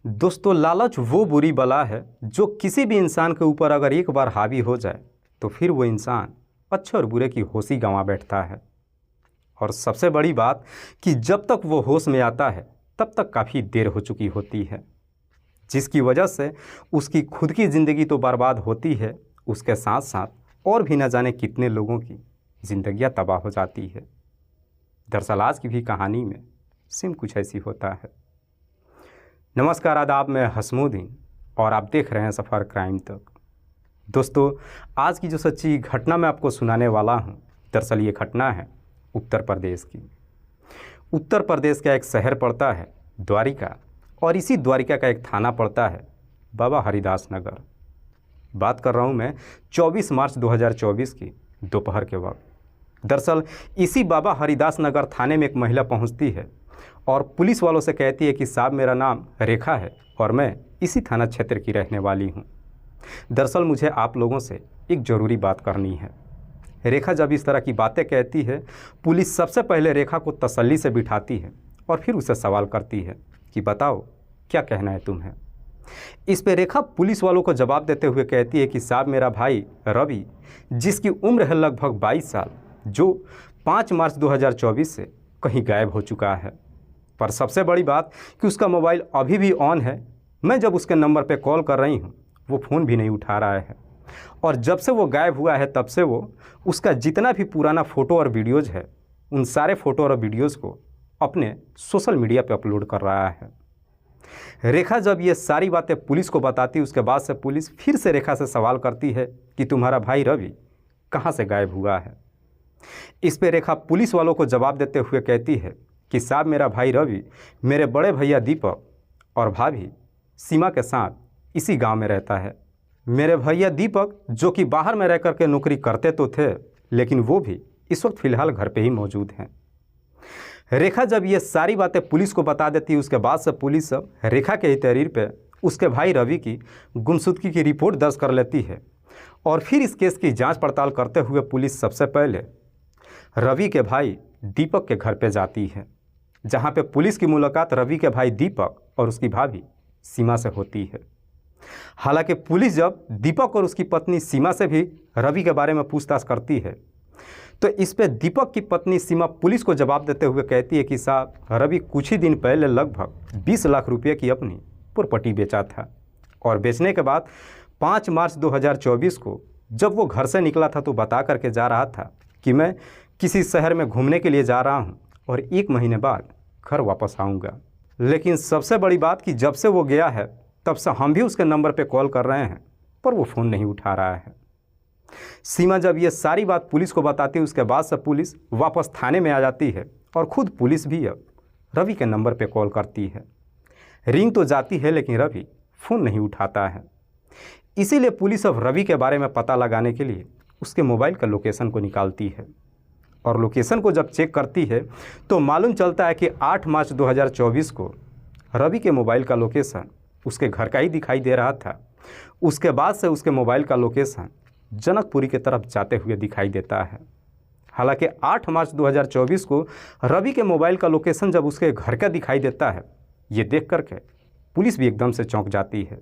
दोस्तों, लालच वो बुरी बला है जो किसी भी इंसान के ऊपर अगर एक बार हावी हो जाए तो फिर वो इंसान अच्छे और बुरे की होश ही गंवा बैठता है। और सबसे बड़ी बात कि जब तक वो होश में आता है तब तक काफ़ी देर हो चुकी होती है, जिसकी वजह से उसकी खुद की ज़िंदगी तो बर्बाद होती है, उसके साथ साथ और भी न जाने कितने लोगों की ज़िंदगियाँ तबाह हो जाती है। दरअसल आज की भी कहानी में सेम कुछ ऐसी होता है। नमस्कार, आदाब, मैं हसमुद्दीन और आप देख रहे हैं सफ़र क्राइम तक। दोस्तों, आज की जो सच्ची घटना मैं आपको सुनाने वाला हूं, दरअसल ये घटना है उत्तर प्रदेश की। उत्तर प्रदेश का एक शहर पड़ता है द्वारिका, और इसी द्वारिका का एक थाना पड़ता है बाबा हरिदास नगर। बात कर रहा हूं मैं 24 मार्च 2024 की दोपहर के वक्त। दरअसल इसी बाबा हरिदास नगर थाने में एक महिला पहुंचती है और पुलिस वालों से कहती है कि साहब, मेरा नाम रेखा है और मैं इसी थाना क्षेत्र की रहने वाली हूं। दरअसल मुझे आप लोगों से एक ज़रूरी बात करनी है। रेखा जब इस तरह की बातें कहती है, पुलिस सबसे पहले रेखा को तसल्ली से बिठाती है और फिर उसे सवाल करती है कि बताओ क्या कहना है तुम्हें। इस पर रेखा पुलिस वालों को जवाब देते हुए कहती है कि साहब, मेरा भाई रवि, जिसकी उम्र है लगभग 22 साल, जो 5 मार्च 2024 से कहीं गायब हो चुका है। पर सबसे बड़ी बात कि उसका मोबाइल अभी भी ऑन है। मैं जब उसके नंबर पे कॉल कर रही हूँ वो फ़ोन भी नहीं उठा रहा है, और जब से वो गायब हुआ है तब से वो उसका जितना भी पुराना फ़ोटो और वीडियोज़ है, उन सारे फ़ोटो और वीडियोज़ को अपने सोशल मीडिया पे अपलोड कर रहा है। रेखा जब ये सारी बातें पुलिस को बताती, उसके बाद से पुलिस फिर से रेखा से सवाल करती है कि तुम्हारा भाई रवि कहाँ से गायब हुआ है। इस पर रेखा पुलिस वालों को जवाब देते हुए कहती है कि साहब, मेरा भाई रवि मेरे बड़े भैया दीपक और भाभी सीमा के साथ इसी गांव में रहता है। मेरे भैया दीपक, जो कि बाहर में रह कर के नौकरी करते तो थे, लेकिन वो भी इस वक्त फ़िलहाल घर पे ही मौजूद हैं। रेखा जब ये सारी बातें पुलिस को बता देती है, उसके बाद से पुलिस सब रेखा के ही तहरीर पे उसके भाई रवि की गुमशुदगी की रिपोर्ट दर्ज कर लेती है। और फिर इस केस की जाँच पड़ताल करते हुए पुलिस सबसे पहले रवि के भाई दीपक के घर पर जाती है, जहाँ पे पुलिस की मुलाकात रवि के भाई दीपक और उसकी भाभी सीमा से होती है। हालांकि पुलिस जब दीपक और उसकी पत्नी सीमा से भी रवि के बारे में पूछताछ करती है, तो इस पे दीपक की पत्नी सीमा पुलिस को जवाब देते हुए कहती है कि साहब, रवि कुछ ही दिन पहले लगभग 20 लाख रुपये की अपनी प्रॉपर्टी बेचा था, और बेचने के बाद 5 मार्च 2024 को जब वो घर से निकला था तो बता करके जा रहा था कि मैं किसी शहर में घूमने के लिए जा रहा हूँ और 1 महीने बाद घर वापस आऊँगा। लेकिन सबसे बड़ी बात कि जब से वो गया है तब से हम भी उसके नंबर पे कॉल कर रहे हैं, पर वो फ़ोन नहीं उठा रहा है। सीमा जब ये सारी बात पुलिस को बताती है, उसके बाद से पुलिस वापस थाने में आ जाती है और ख़ुद पुलिस भी अब रवि के नंबर पे कॉल करती है। रिंग तो जाती है लेकिन रवि फ़ोन नहीं उठाता है। इसीलिए पुलिस अब रवि के बारे में पता लगाने के लिए उसके मोबाइल का लोकेशन को निकालती है, और लोकेशन को जब चेक करती है तो मालूम चलता है कि 8 मार्च 2024 को रवि के मोबाइल का लोकेशन उसके घर का ही दिखाई दे रहा था। उसके बाद से उसके मोबाइल का लोकेशन जनकपुरी की तरफ जाते हुए दिखाई देता है। हालांकि 8 मार्च 2024 को रवि के मोबाइल का लोकेशन जब उसके घर का दिखाई देता है, ये देख करके पुलिस भी एकदम से चौंक जाती है।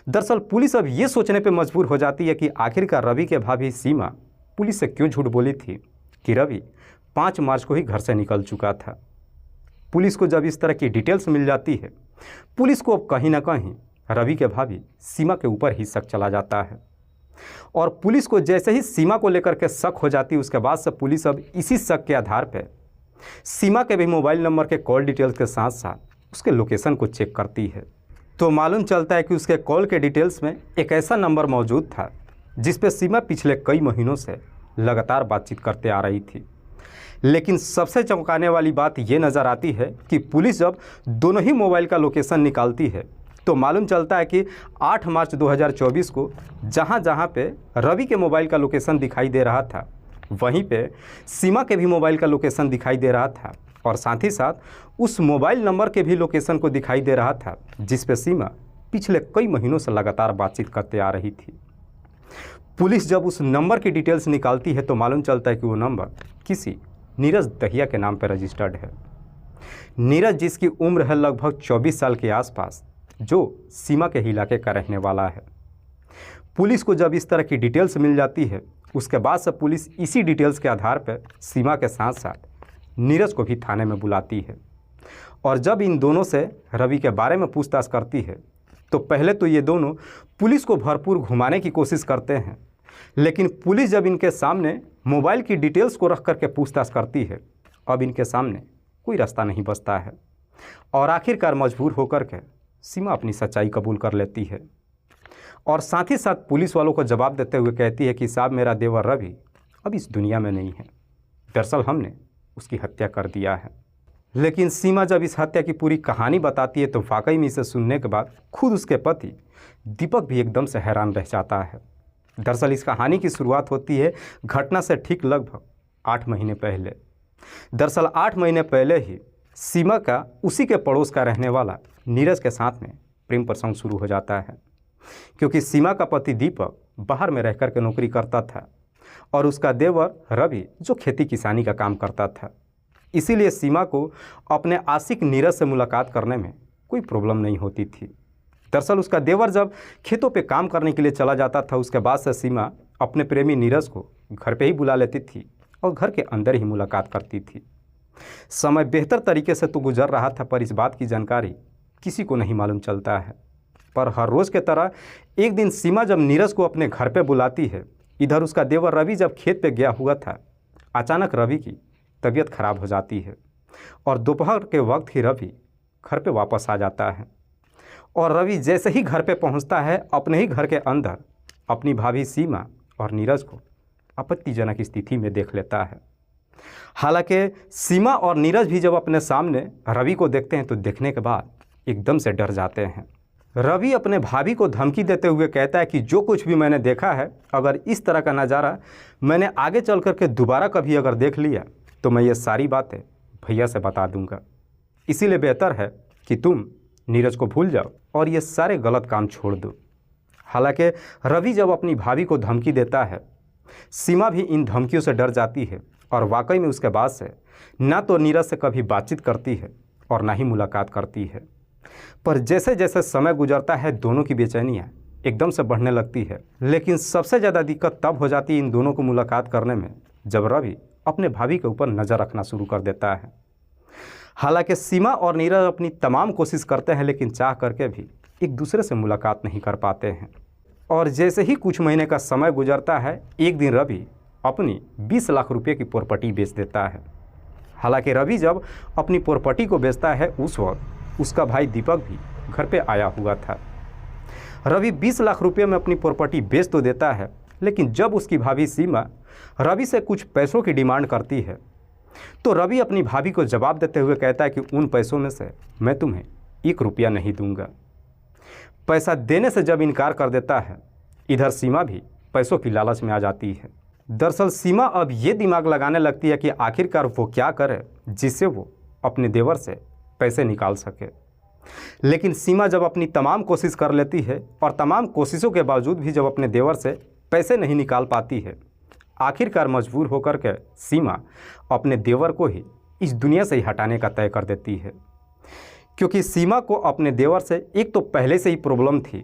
दरअसल पुलिस अब ये सोचने पर मजबूर हो जाती है कि आखिरकार रवि के भाभी सीमा पुलिस से क्यों झूठ बोली थी कि रवि 5 मार्च को ही घर से निकल चुका था। पुलिस को जब इस तरह की डिटेल्स मिल जाती है, पुलिस को अब कहीं ना कहीं रवि के भाभी सीमा के ऊपर ही शक चला जाता है। और पुलिस को जैसे ही सीमा को लेकर के शक हो जाती है, उसके बाद से पुलिस अब इसी शक के आधार पर सीमा के भी मोबाइल नंबर के कॉल डिटेल्स के साथ साथ उसके लोकेशन को चेक करती है। तो मालूम चलता है कि उसके कॉल के डिटेल्स में एक ऐसा नंबर मौजूद था जिस पर सीमा पिछले कई महीनों से लगातार बातचीत करते आ रही थी। लेकिन सबसे चौंकाने वाली बात ये नज़र आती है कि पुलिस जब दोनों ही मोबाइल का लोकेशन निकालती है तो मालूम चलता है कि 8 मार्च 2024 को जहाँ जहाँ पे रवि के मोबाइल का लोकेशन दिखाई दे रहा था, वहीं पे सीमा के भी मोबाइल का लोकेशन दिखाई दे रहा था, और साथ ही साथ उस मोबाइल नंबर के भी लोकेशन को दिखाई दे रहा था जिस पे सीमा पिछले कई महीनों से लगातार बातचीत करते आ रही थी। पुलिस जब उस नंबर की डिटेल्स निकालती है तो मालूम चलता है कि वो नंबर किसी नीरज दहिया के नाम पर रजिस्टर्ड है। नीरज, जिसकी उम्र है लगभग 24 साल के आसपास, जो सीमा के इलाके का रहने वाला है। पुलिस को जब इस तरह की डिटेल्स मिल जाती है, उसके बाद से पुलिस इसी डिटेल्स के आधार पर सीमा के साथ साथ नीरज को भी थाने में बुलाती है। और जब इन दोनों से रवि के बारे में पूछताछ करती है तो पहले तो ये दोनों पुलिस को भरपूर घुमाने की कोशिश करते हैं, लेकिन पुलिस जब इनके सामने मोबाइल की डिटेल्स को रख करके पूछताछ करती है, अब इनके सामने कोई रास्ता नहीं बचता है और आखिरकार मजबूर होकर के सीमा अपनी सच्चाई कबूल कर लेती है और साथ ही साथ पुलिस वालों को जवाब देते हुए कहती है कि साहब, मेरा देवर रवि अब इस दुनिया में नहीं है, दरअसल हमने उसकी हत्या कर दिया है। लेकिन सीमा जब इस हत्या की पूरी कहानी बताती है तो वाकई में इसे सुनने के बाद खुद उसके पति दीपक भी एकदम से हैरान रह जाता है। दरअसल इस कहानी की शुरुआत होती है घटना से ठीक लगभग 8 महीने पहले। दरअसल 8 महीने पहले ही सीमा का उसी के पड़ोस का रहने वाला नीरज के साथ में प्रेम प्रसंग शुरू हो जाता है, क्योंकि सीमा का पति दीपक बाहर में रहकर के नौकरी करता था और उसका देवर रवि जो खेती किसानी का काम करता था। इसीलिए सीमा को अपने आशिक नीरज से मुलाकात करने में कोई प्रॉब्लम नहीं होती थी। दरअसल उसका देवर जब खेतों पे काम करने के लिए चला जाता था, उसके बाद से सीमा अपने प्रेमी नीरज को घर पे ही बुला लेती थी और घर के अंदर ही मुलाकात करती थी। समय बेहतर तरीके से तो गुजर रहा था, पर इस बात की जानकारी किसी को नहीं मालूम चलता है। पर हर रोज़ के तरह एक दिन सीमा जब नीरज को अपने घर पे बुलाती है, इधर उसका देवर रवि जब खेत पे गया हुआ था, अचानक रवि की तबीयत खराब हो जाती है और दोपहर के वक्त ही रवि घर पे वापस आ जाता है। और रवि जैसे ही घर पे पहुंचता है, अपने ही घर के अंदर अपनी भाभी सीमा और नीरज को आपत्तिजनक स्थिति में देख लेता है। हालांकि सीमा और नीरज भी जब अपने सामने रवि को देखते हैं तो देखने के बाद एकदम से डर जाते हैं। रवि अपने भाभी को धमकी देते हुए कहता है कि जो कुछ भी मैंने देखा है, अगर इस तरह का नज़ारा मैंने आगे चल करके दोबारा कभी अगर देख लिया तो मैं ये सारी बातें भैया से बता दूंगा। इसीलिए बेहतर है कि तुम नीरज को भूल जाओ और ये सारे गलत काम छोड़ दो। हालांकि रवि जब अपनी भाभी को धमकी देता है, सीमा भी इन धमकियों से डर जाती है और वाकई में उसके बाद से ना तो नीरज से कभी बातचीत करती है और ना ही मुलाकात करती है। पर जैसे जैसे समय गुजरता है, दोनों की बेचैनियाँ एकदम से बढ़ने लगती है। लेकिन सबसे ज़्यादा दिक्कत तब हो जाती है इन दोनों को मुलाकात करने में, जब रवि अपने भाभी के ऊपर नज़र रखना शुरू कर देता है। हालांकि सीमा और नीरज अपनी तमाम कोशिश करते हैं, लेकिन चाह करके भी एक दूसरे से मुलाकात नहीं कर पाते हैं। और जैसे ही कुछ महीने का समय गुजरता है, एक दिन रवि अपनी 20 लाख रुपए की प्रॉपर्टी बेच देता है। हालांकि रवि जब अपनी प्रॉपर्टी को बेचता है, उस वक्त उसका भाई दीपक भी घर पे आया हुआ था। रवि 20 लाख रुपए में अपनी प्रॉपर्टी बेच तो देता है, लेकिन जब उसकी भाभी सीमा रवि से कुछ पैसों की डिमांड करती है तो रवि अपनी भाभी को जवाब देते हुए कहता है कि उन पैसों में से मैं तुम्हें 1 रुपया नहीं दूंगा। पैसा देने से जब इनकार कर देता है, इधर सीमा भी पैसों की लालच में आ जाती है। दरअसल सीमा अब ये दिमाग लगाने लगती है कि आखिरकार वो क्या करे जिससे वो अपने देवर से पैसे निकाल सके। लेकिन सीमा जब अपनी तमाम कोशिश कर लेती है और तमाम कोशिशों के बावजूद भी जब अपने देवर से पैसे नहीं निकाल पाती है, आखिरकार मजबूर होकर के सीमा अपने देवर को ही इस दुनिया से ही हटाने का तय कर देती है। क्योंकि सीमा को अपने देवर से एक तो पहले से ही प्रॉब्लम थी,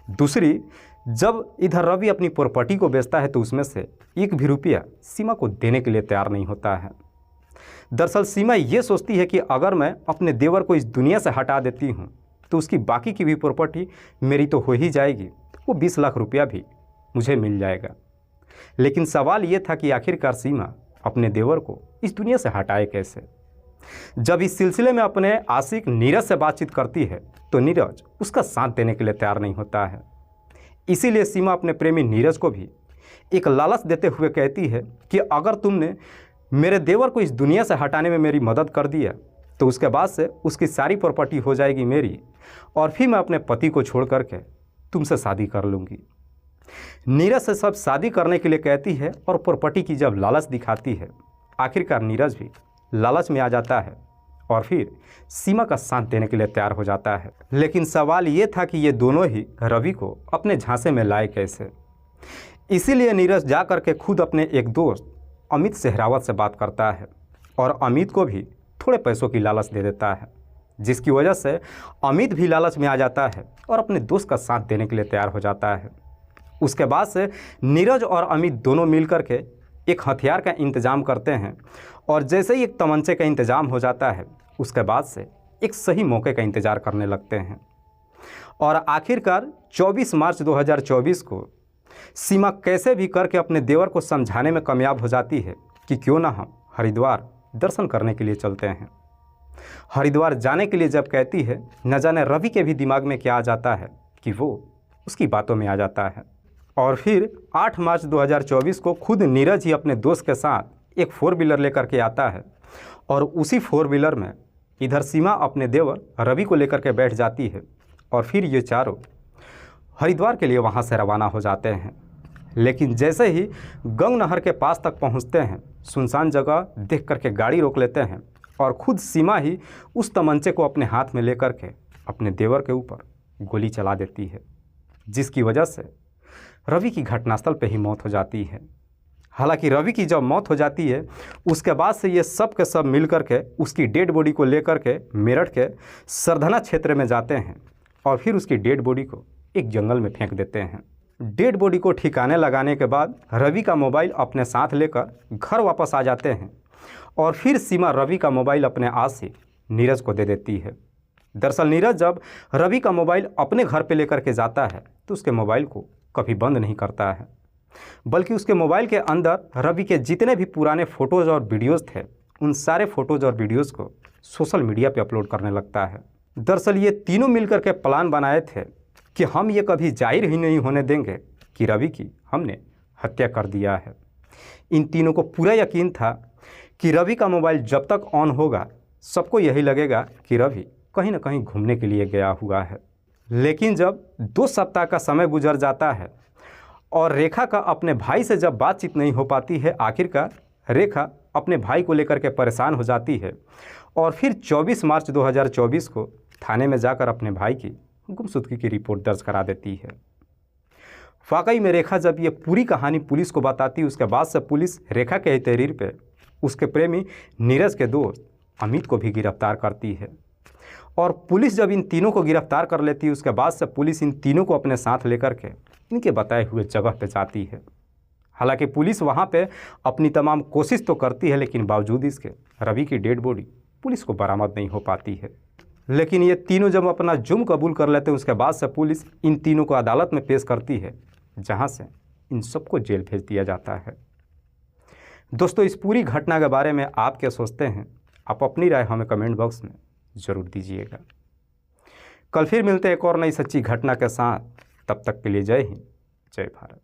दूसरी जब इधर रवि अपनी प्रॉपर्टी को बेचता है तो उसमें से 1 भी रुपया सीमा को देने के लिए तैयार नहीं होता है। दरअसल सीमा ये सोचती है कि अगर मैं अपने देवर को इस दुनिया से हटा देती हूँ तो उसकी बाकी की भी प्रॉपर्टी मेरी तो हो ही जाएगी, वो 20 लाख रुपया भी मुझे मिल जाएगा। लेकिन सवाल ये था कि आखिरकार सीमा अपने देवर को इस दुनिया से हटाए कैसे। जब इस सिलसिले में अपने आशिक नीरज से बातचीत करती है तो नीरज उसका साथ देने के लिए तैयार नहीं होता है। इसीलिए सीमा अपने प्रेमी नीरज को भी एक लालच देते हुए कहती है कि अगर तुमने मेरे देवर को इस दुनिया से हटाने में मेरी मदद कर दिया तो उसके बाद से उसकी सारी प्रॉपर्टी हो जाएगी मेरी और फिर मैं अपने पति को छोड़ करके तुमसे शादी कर लूँगी। नीरज से सब शादी करने के लिए कहती है और प्रॉपर्टी की जब लालच दिखाती है, आखिरकार नीरज भी लालच में आ जाता है और फिर सीमा का साथ देने के लिए तैयार हो जाता है। लेकिन सवाल ये था कि ये दोनों ही रवि को अपने झांसे में लाए कैसे। इसीलिए नीरज जा कर के खुद अपने एक दोस्त अमित सहरावत से बात करता है और अमित को भी थोड़े पैसों की लालच दे देता है, जिसकी वजह से अमित भी लालच में आ जाता है और अपने दोस्त का साथ देने के लिए तैयार हो जाता है। उसके बाद से नीरज और अमित दोनों मिल कर के एक हथियार का इंतज़ाम करते हैं और जैसे ही एक तमंचे का इंतज़ाम हो जाता है उसके बाद से एक सही मौके का इंतज़ार करने लगते हैं। और आखिरकार 24 मार्च 2024 को सीमा कैसे भी करके अपने देवर को समझाने में कामयाब हो जाती है कि क्यों ना हम हरिद्वार दर्शन करने के लिए चलते हैं। हरिद्वार जाने के लिए जब कहती है, न जाने रवि के भी दिमाग में क्या आ जाता है कि वो उसकी बातों में आ जाता है। और फिर 8 मार्च 2024 को खुद नीरज ही अपने दोस्त के साथ एक 4 व्हीलर लेकर के आता है और उसी 4 व्हीलर में इधर सीमा अपने देवर रवि को लेकर के बैठ जाती है और फिर ये चारों हरिद्वार के लिए वहाँ से रवाना हो जाते हैं। लेकिन जैसे ही गंग नहर के पास तक पहुँचते हैं, सुनसान जगह देख करके गाड़ी रोक लेते हैं और खुद सीमा ही उस तमंचे को अपने हाथ में लेकर के अपने देवर के ऊपर गोली चला देती है, जिसकी वजह से रवि की घटनास्थल पे ही मौत हो जाती है। हालांकि रवि की जब मौत हो जाती है उसके बाद से ये सब के सब मिल कर के उसकी डेड बॉडी को लेकर के मेरठ के सरधना क्षेत्र में जाते हैं और फिर उसकी डेड बॉडी को एक जंगल में फेंक देते हैं। डेड बॉडी को ठिकाने लगाने के बाद रवि का मोबाइल अपने साथ लेकर घर वापस आ जाते हैं और फिर सीमा रवि का मोबाइल अपने हाथ से नीरज को दे देती है। दरअसल नीरज जब रवि का मोबाइल अपने घर पे लेकर के जाता है तो उसके मोबाइल को कभी बंद नहीं करता है, बल्कि उसके मोबाइल के अंदर रवि के जितने भी पुराने फ़ोटोज़ और वीडियोज़ थे उन सारे फ़ोटोज़ और वीडियोज़ को सोशल मीडिया पे अपलोड करने लगता है। दरअसल ये तीनों मिलकर के प्लान बनाए थे कि हम ये कभी जाहिर ही नहीं होने देंगे कि रवि की हमने हत्या कर दिया है। इन तीनों को पूरा यकीन था कि रवि का मोबाइल जब तक ऑन होगा सबको यही लगेगा कि रवि कहीं ना कहीं घूमने के लिए गया हुआ है। लेकिन जब 2 सप्ताह का समय गुजर जाता है और रेखा का अपने भाई से जब बातचीत नहीं हो पाती है, आखिरकार रेखा अपने भाई को लेकर के परेशान हो जाती है और फिर 24 मार्च 2024 को थाने में जाकर अपने भाई की गुमशुदगी की रिपोर्ट दर्ज करा देती है। वाकई में रेखा जब ये पूरी कहानी पुलिस को बताती है उसके बाद से पुलिस रेखा के ही तहरीर पे उसके प्रेमी नीरज के दोस्त अमित को भी गिरफ्तार करती है। और पुलिस जब इन तीनों को गिरफ्तार कर लेती है उसके बाद से पुलिस इन तीनों को अपने साथ लेकर के इनके बताए हुए जगह पे जाती है। हालांकि पुलिस वहाँ पे अपनी तमाम कोशिश तो करती है, लेकिन बावजूद इसके रवि की डेड बॉडी पुलिस को बरामद नहीं हो पाती है। लेकिन ये तीनों जब अपना जुर्म कबूल कर लेते हैं उसके बाद से पुलिस इन तीनों को अदालत में पेश करती है, जहाँ से इन सबको जेल भेज दिया जाता है। दोस्तों, इस पूरी घटना के बारे में आप क्या सोचते हैं? आप अपनी राय हमें कमेंट बॉक्स में ज़रूर दीजिएगा। कल फिर मिलते हैं एक और नई सच्ची घटना के साथ। तब तक के लिए जय हिंद, जय भारत।